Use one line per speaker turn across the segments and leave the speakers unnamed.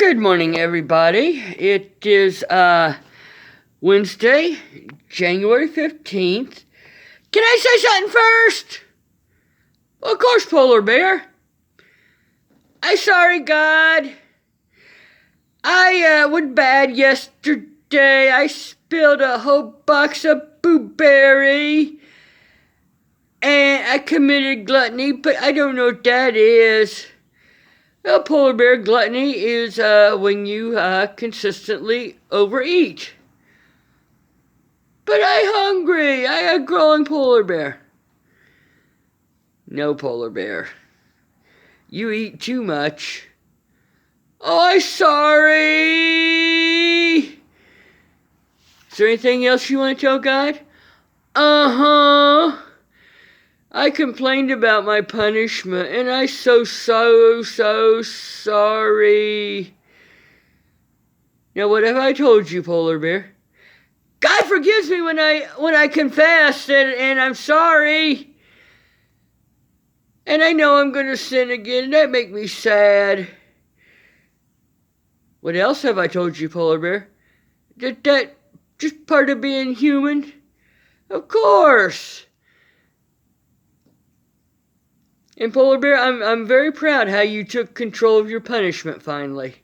Good morning, everybody. It is Wednesday, January 15th. Can I say something first? Well, of course, Polar Bear. I'm sorry, God. I was bad yesterday. I spilled a whole box of blueberry. And I committed gluttony, but I don't know what that is. Well, Polar Bear, gluttony is when you consistently overeat. But I'm hungry. I a growing Polar Bear. No, Polar Bear. You eat too much. Oh, I'm sorry. Is there anything else you want to tell God? Uh-huh. I complained about my punishment, and I'm so sorry. Now, what have I told you, Polar Bear? God forgives me when I confess, and I'm sorry. And I know I'm going to sin again, and that makes me sad. What else have I told you, Polar Bear? That just part of being human? Of course. And Polar Bear, I'm very proud how you took control of your punishment finally.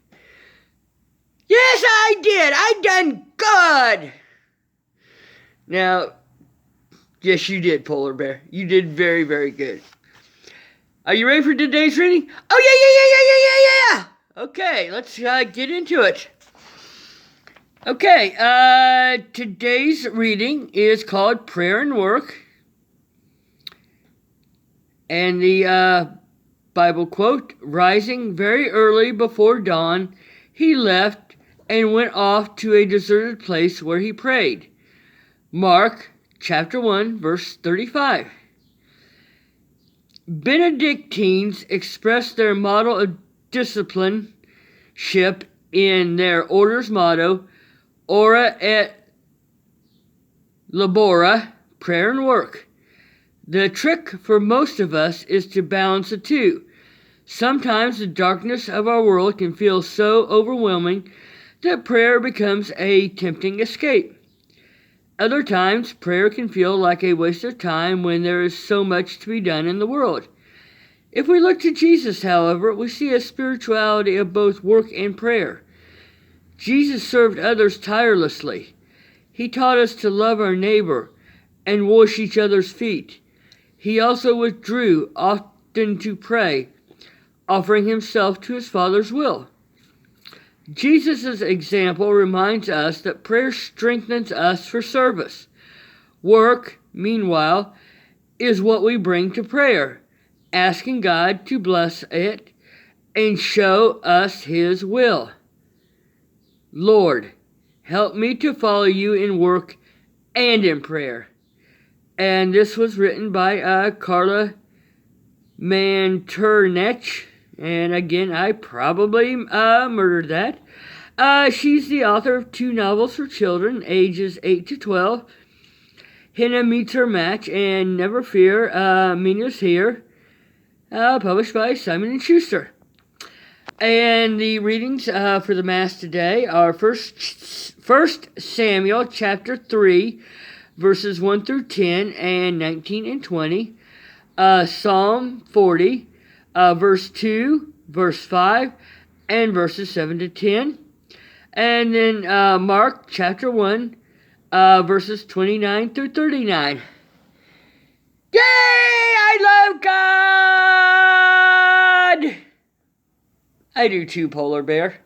Yes, I did. I done good. Now, yes, you did, Polar Bear. You did very, very good. Are you ready for today's reading? Oh, yeah. Okay, let's get into it. Okay, today's reading is called Prayer and Work. And the Bible quote, rising very early before dawn, he left and went off to a deserted place where he prayed. Mark chapter 1, verse 35. Benedictines expressed their model of discipleship in their order's motto, Ora et Labora, prayer and work. The trick for most of us is to balance the two. Sometimes the darkness of our world can feel so overwhelming that prayer becomes a tempting escape. Other times, prayer can feel like a waste of time when there is so much to be done in the world. If we look to Jesus, however, we see a spirituality of both work and prayer. Jesus served others tirelessly. He taught us to love our neighbor and wash each other's feet. He also withdrew often to pray, offering himself to his Father's will. Jesus' example reminds us that prayer strengthens us for service. Work, meanwhile, is what we bring to prayer, asking God to bless it and show us his will. Lord, help me to follow you in work and in prayer. And this was written by Carla Manternech. And again, I probably murdered that. She's the author of 2 novels for children, ages 8 to 12. Henna Meets Her Match and Never Fear, Mina's Here, published by Simon & Schuster. And the readings for the Mass today are 1 Samuel chapter 3, verses 1 through 10 and 19 and 20. Psalm 40, verse 2, verse 5, and verses 7 to 10. And then Mark chapter 1, verses 29 through 39. Yay! I love God! I do too, Polar Bear.